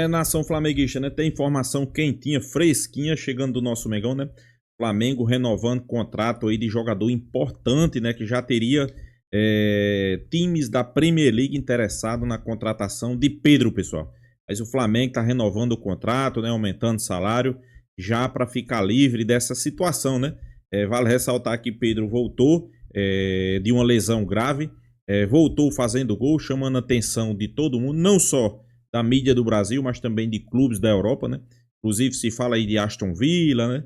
Nação flamenguista, né? Tem informação quentinha, fresquinha, chegando do nosso Mengão, né? Flamengo renovando contrato aí de jogador importante, né? Que já teria times da Premier League interessados na contratação de Pedro, pessoal. Mas o Flamengo tá renovando o contrato, né? Aumentando o salário, já para ficar livre dessa situação, né? Vale ressaltar que Pedro voltou de uma lesão grave, voltou fazendo gol, chamando a atenção de todo mundo, não só da mídia do Brasil, mas também de clubes da Europa, né? Inclusive se fala aí de Aston Villa, né?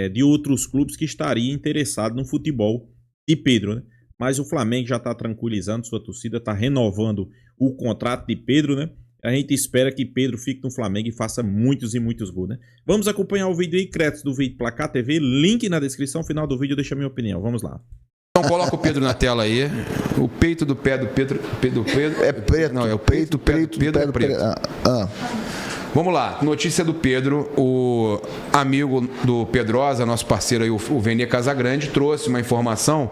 De outros clubes que estariam interessados no futebol de Pedro, né? Mas o Flamengo já está tranquilizando sua torcida, está renovando o contrato de Pedro, né? A gente espera que Pedro fique no Flamengo e faça muitos e muitos gols, né? Vamos acompanhar o vídeo aí, créditos do vídeo Placar TV, link na descrição, final do vídeo, deixa a minha opinião, vamos lá. Então coloca o Pedro na tela aí. O peito do pé do Pedro. É preto. Não, é o peito do pé do Pedro é preto. Vamos lá, notícia do Pedro. O amigo do Pedrosa, nosso parceiro aí, o Vene Casagrande, trouxe uma informação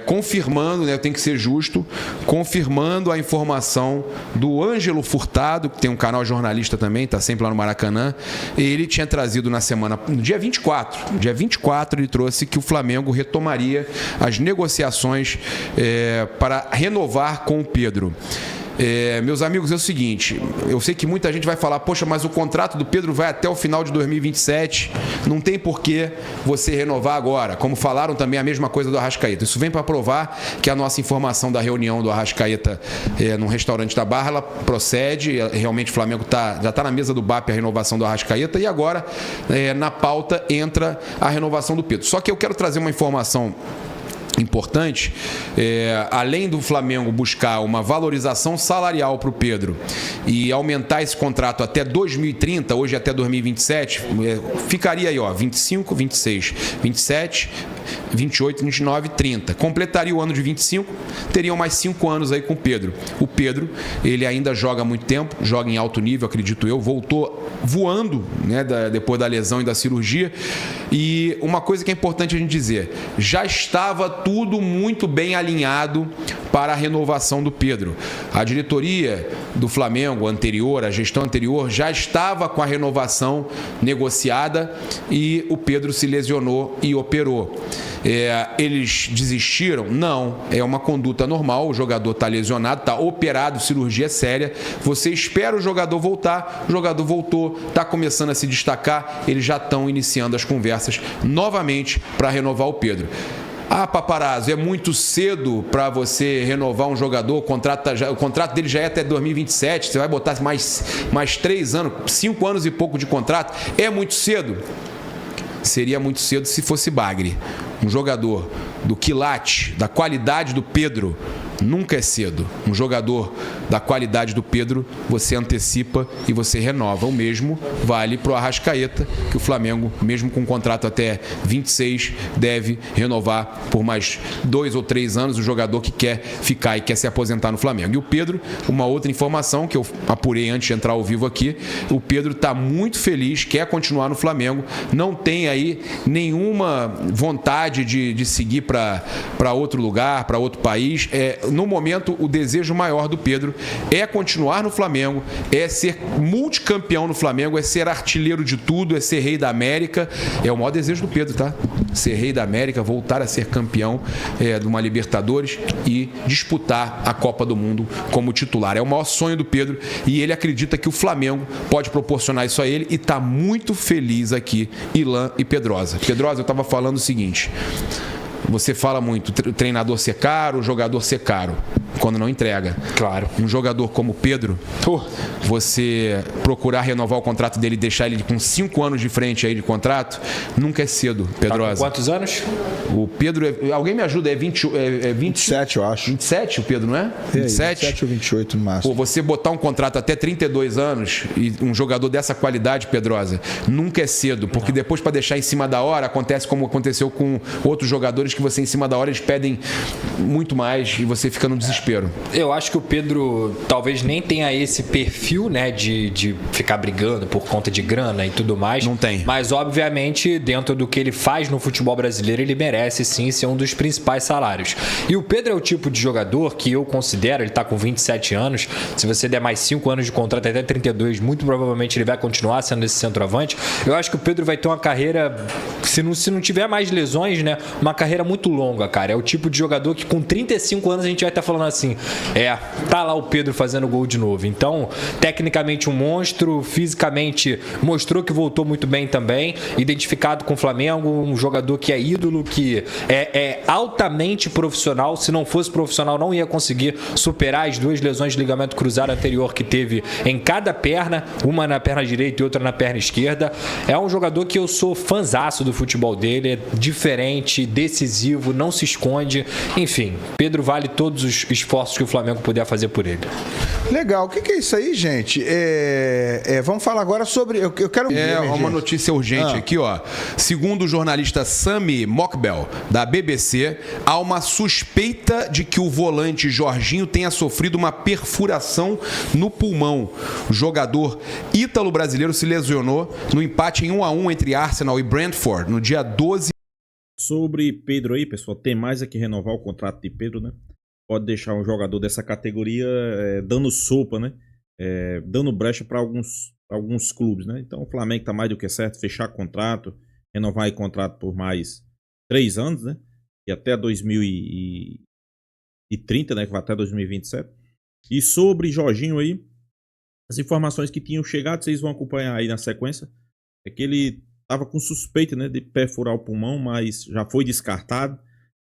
confirmando, né, tem que ser justo, confirmando a informação do Ângelo Furtado, que tem um canal jornalista também, está sempre lá no Maracanã. Ele tinha trazido no dia 24 ele trouxe que o Flamengo retomaria as negociações para renovar com o Pedro. Meus amigos, é o seguinte, eu sei que muita gente vai falar, poxa, mas o contrato do Pedro vai até o final de 2027, não tem por que você renovar agora, como falaram também a mesma coisa do Arrascaeta. Isso vem para provar que a nossa informação da reunião do Arrascaeta num restaurante da Barra, ela procede, realmente o Flamengo já está na mesa do BAP a renovação do Arrascaeta e agora na pauta entra a renovação do Pedro. Só que eu quero trazer uma informação importante, além do Flamengo buscar uma valorização salarial para o Pedro e aumentar esse contrato até 2030, hoje até 2027, ficaria aí, 25, 26, 27, 28, 29, 30. Completaria o ano de 25, teriam mais 5 anos aí com o Pedro. O Pedro, ele ainda joga há muito tempo, joga em alto nível, acredito eu, voltou voando, né, depois da lesão e da cirurgia. E uma coisa que é importante a gente dizer, já estava tudo muito bem alinhado para a renovação do Pedro. A diretoria do Flamengo anterior, a gestão anterior, já estava com a renovação negociada e o Pedro se lesionou e operou. Eles desistiram? Não, é uma conduta normal, o jogador está lesionado, está operado, cirurgia séria, você espera o jogador voltar, o jogador voltou, está começando a se destacar, eles já estão iniciando as conversas novamente para renovar o Pedro. Paparazzo, é muito cedo para você renovar um jogador, o contrato dele já é até 2027, você vai botar mais 3 anos, 5 anos e pouco de contrato, é muito cedo? Seria muito cedo se fosse bagre. Um jogador do quilate, da qualidade do Pedro, nunca é cedo. Um jogador da qualidade do Pedro, você antecipa e você renova. O mesmo vale para o Arrascaeta, que o Flamengo, mesmo com um contrato até 26, deve renovar por mais 2 ou 3 anos o jogador que quer ficar e quer se aposentar no Flamengo. E o Pedro, uma outra informação que eu apurei antes de entrar ao vivo aqui, o Pedro está muito feliz, quer continuar no Flamengo, não tem aí nenhuma vontade de seguir para outro lugar, para outro país. No momento, o desejo maior do Pedro é continuar no Flamengo, é ser multicampeão no Flamengo, é ser artilheiro de tudo, é ser rei da América. É o maior desejo do Pedro, tá? Ser rei da América, voltar a ser campeão de uma Libertadores e disputar a Copa do Mundo como titular. É o maior sonho do Pedro e ele acredita que o Flamengo pode proporcionar isso a ele e está muito feliz aqui, Ilan e Pedrosa. Pedrosa, eu estava falando o seguinte... Você fala muito, o treinador ser caro, o jogador ser caro, quando não entrega. Claro. Um jogador como o Pedro, você procurar renovar o contrato dele e deixar ele com 5 anos de frente aí de contrato, nunca é cedo, Pedrosa. Tá com quantos anos? O Pedro, alguém me ajuda, 27, eu acho. 27 o Pedro, não é? 27 ou 28 no máximo. Você botar um contrato até 32 anos e um jogador dessa qualidade, Pedrosa, nunca é cedo, porque depois para deixar em cima da hora, acontece como aconteceu com outros jogadores coisas que você, em cima da hora, eles pedem muito mais e você fica no desespero. Eu acho que o Pedro talvez nem tenha esse perfil, né, de ficar brigando por conta de grana e tudo mais. Não tem. Mas, obviamente, dentro do que ele faz no futebol brasileiro, ele merece sim ser um dos principais salários. E o Pedro é o tipo de jogador que eu considero, ele está com 27 anos, se você der mais 5 anos de contrato até 32, muito provavelmente ele vai continuar sendo esse centroavante. Eu acho que o Pedro vai ter uma carreira, se não tiver mais lesões, né, uma carreira muito longa, cara. É o tipo de jogador que com 35 anos a gente vai estar falando assim, tá lá o Pedro fazendo gol de novo. Então, tecnicamente um monstro, fisicamente mostrou que voltou muito bem também, identificado com o Flamengo, um jogador que é ídolo, que é altamente profissional. Se não fosse profissional, não ia conseguir superar as 2 lesões de ligamento cruzado anterior que teve em cada perna, uma na perna direita e outra na perna esquerda. É um jogador que eu sou fãzaço do futebol dele, é diferente, decisivo, não se esconde. Enfim, Pedro vale todos os esforços que o Flamengo puder fazer por ele. Legal, o que é isso aí, gente? Vamos falar agora sobre... Eu quero ver, uma notícia urgente aqui, ó. Segundo o jornalista Sami Mokbel, da BBC, há uma suspeita de que o volante Jorginho tenha sofrido uma perfuração no pulmão. O jogador ítalo-brasileiro se lesionou no empate em 1-1 entre Arsenal e Brentford no dia 12. Sobre Pedro aí, pessoal, tem mais é que renovar o contrato de Pedro, né? Pode deixar um jogador dessa categoria dando sopa, né? Dando brecha para alguns clubes, né? Então o Flamengo está mais do que certo, fechar contrato, renovar o contrato por mais 3 anos, né? E até 2030, né? Que vai até 2027. E sobre Jorginho aí, as informações que tinham chegado, vocês vão acompanhar aí na sequência, é que ele estava com suspeita, né, de perfurar o pulmão, mas já foi descartado,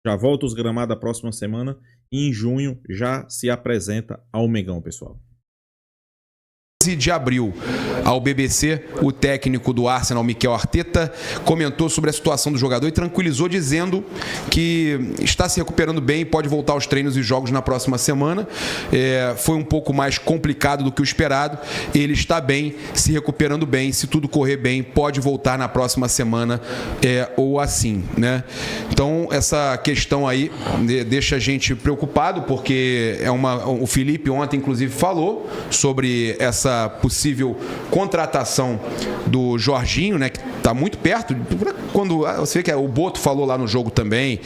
já volta aos gramados da próxima semana e em junho já se apresenta ao Mengão, pessoal. De abril, ao BBC, o técnico do Arsenal, Mikel Arteta, comentou sobre a situação do jogador e tranquilizou dizendo que está se recuperando bem e pode voltar aos treinos e jogos na próxima semana. Foi um pouco mais complicado do que o esperado. Ele está bem, se recuperando bem. Se tudo correr bem, pode voltar na próxima semana ou assim, né? Então, essa questão aí deixa a gente preocupado, porque o Felipe ontem, inclusive, falou sobre essa possível contratação do Jorginho, né, que está muito perto. Quando você vê que o Boto falou lá no jogo também,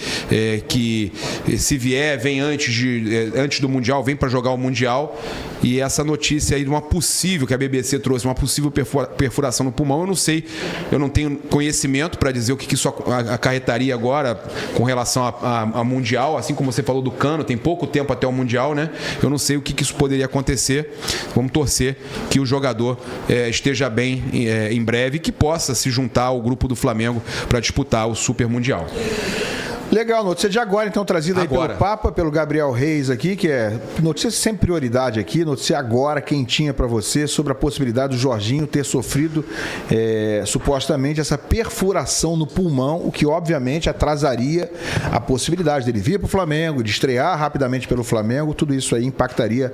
que se vier, vem antes do Mundial, vem para jogar o Mundial. E essa notícia aí de uma possível, que a BBC trouxe, uma possível perfuração no pulmão, eu não sei, eu não tenho conhecimento para dizer o que isso acarretaria agora com relação a Mundial, assim como você falou do Cano, tem pouco tempo até o Mundial, né? Eu não sei o que isso poderia acontecer. Vamos torcer que o jogador esteja bem em breve e que possa se juntar ao grupo do Flamengo para disputar o Super Mundial. Legal, notícia de agora, então, trazida aí pelo Papa, pelo Gabriel Reis aqui, que é notícia sem prioridade aqui, notícia agora, quentinha para você, sobre a possibilidade do Jorginho ter sofrido, supostamente, essa perfuração no pulmão, o que, obviamente, atrasaria a possibilidade dele vir para o Flamengo, de estrear rapidamente pelo Flamengo. Tudo isso aí impactaria,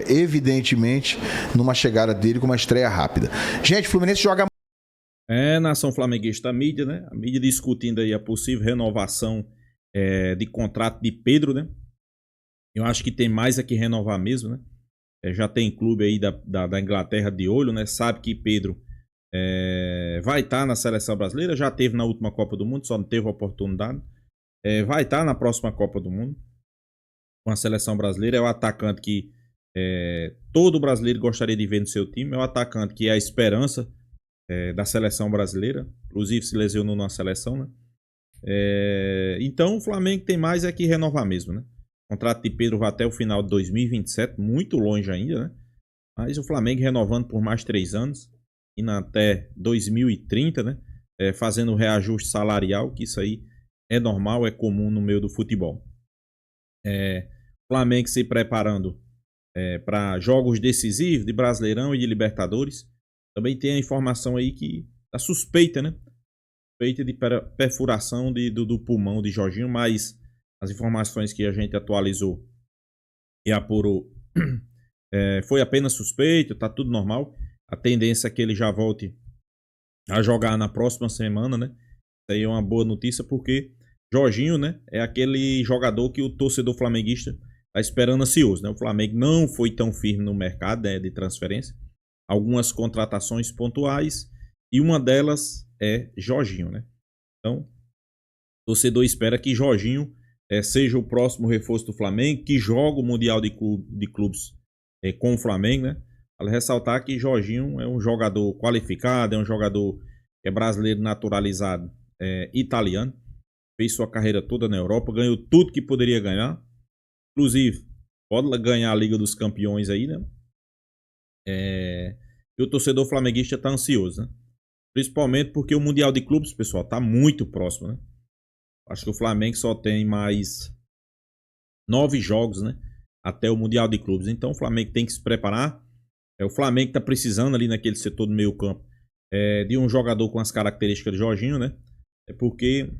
evidentemente, numa chegada dele com uma estreia rápida. Gente, o Fluminense joga... Nação flamenguista, a mídia, né? A mídia discutindo aí a possível renovação de contrato de Pedro, né? Eu acho que tem mais que renovar mesmo, né? Já tem clube aí da Inglaterra de olho, né? Sabe que Pedro vai estar na seleção brasileira, já teve na última Copa do Mundo, só não teve oportunidade. Vai estar na próxima Copa do Mundo com a seleção brasileira. É o atacante que todo brasileiro gostaria de ver no seu time. É o atacante que é a esperança da seleção brasileira, inclusive se lesionou na seleção, né? Então o Flamengo tem mais que renovar mesmo, né? O contrato de Pedro vai até o final de 2027, muito longe ainda, né? Mas o Flamengo renovando por mais 3 anos, indo até 2030, né? Fazendo o reajuste salarial, que isso aí é normal, é comum no meio do futebol. O Flamengo se preparando para jogos decisivos de Brasileirão e de Libertadores. Também tem a informação aí que tá suspeita, né? Suspeita de perfuração do pulmão de Jorginho, mas as informações que a gente atualizou e apurou foi apenas suspeito, tá tudo normal. A tendência é que ele já volte a jogar na próxima semana, né? Isso aí é uma boa notícia porque Jorginho, né, é aquele jogador que o torcedor flamenguista tá esperando ansioso, né? O Flamengo não foi tão firme no mercado, né, de transferência. Algumas contratações pontuais e uma delas é Jorginho, né? Então, o torcedor espera que Jorginho seja o próximo reforço do Flamengo, que joga o Mundial de Clubes com o Flamengo, né? Vale ressaltar que Jorginho é um jogador qualificado, é um jogador que é brasileiro naturalizado italiano, fez sua carreira toda na Europa, ganhou tudo que poderia ganhar, inclusive pode ganhar a Liga dos Campeões aí, né? E o torcedor flamenguista está ansioso, né? Principalmente porque o Mundial de Clubes, pessoal, está muito próximo, né? Acho que o Flamengo só tem mais 9 jogos, né? Até o Mundial de Clubes. Então o Flamengo tem que se preparar. O Flamengo está precisando ali naquele setor do meio campo de um jogador com as características de Jorginho, né? É porque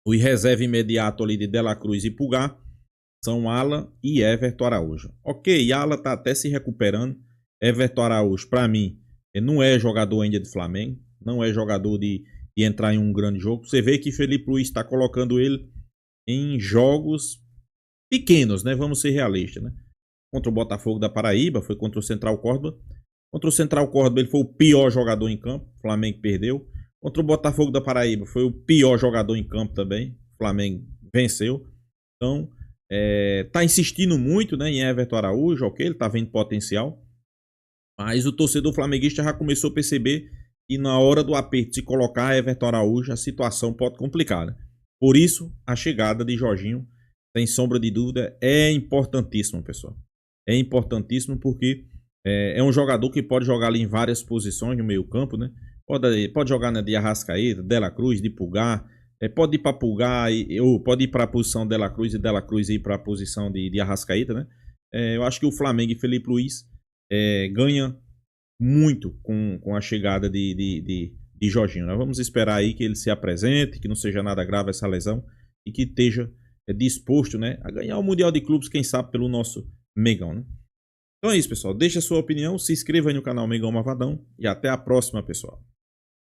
o reserva imediato ali de De La Cruz e Pulgar são Alan e Everton Araújo. Ok, Alan tá até se recuperando. Everton Araújo, para mim, não é jogador ainda de Flamengo. Não é jogador de entrar em um grande jogo. Você vê que Felipe Luiz está colocando ele em jogos pequenos, né? Vamos ser realistas, né? Contra o Botafogo da Paraíba, foi contra o Central Córdoba. Contra o Central Córdoba ele foi o pior jogador em campo. O Flamengo perdeu. Contra o Botafogo da Paraíba foi o pior jogador em campo também. O Flamengo venceu. Então, tá insistindo muito, né, em Everton Araújo, ok? Ele tá vendo potencial. Mas o torcedor flamenguista já começou a perceber que na hora do aperto, se colocar Everton Araújo, a situação pode complicar, né? Por isso, a chegada de Jorginho, sem sombra de dúvida, é importantíssimo, pessoal. É importantíssimo porque é um jogador que pode jogar ali em várias posições no meio campo, né? Pode jogar na de Arrascaeta, De La Cruz, de Pulgar, pode ir para Pulgar, ou pode ir para a posição de De La Cruz e De La Cruz ir para a posição de Arrascaeta, né? Eu acho que o Flamengo e Felipe Luiz ganha muito com a chegada de Jorginho. Nós vamos esperar aí que ele se apresente, que não seja nada grave essa lesão e que esteja disposto, né, a ganhar o Mundial de Clubes, quem sabe pelo nosso Mengão, né? Então é isso, pessoal. Deixa a sua opinião, se inscreva aí no canal Mengão Malvadão e até a próxima, pessoal.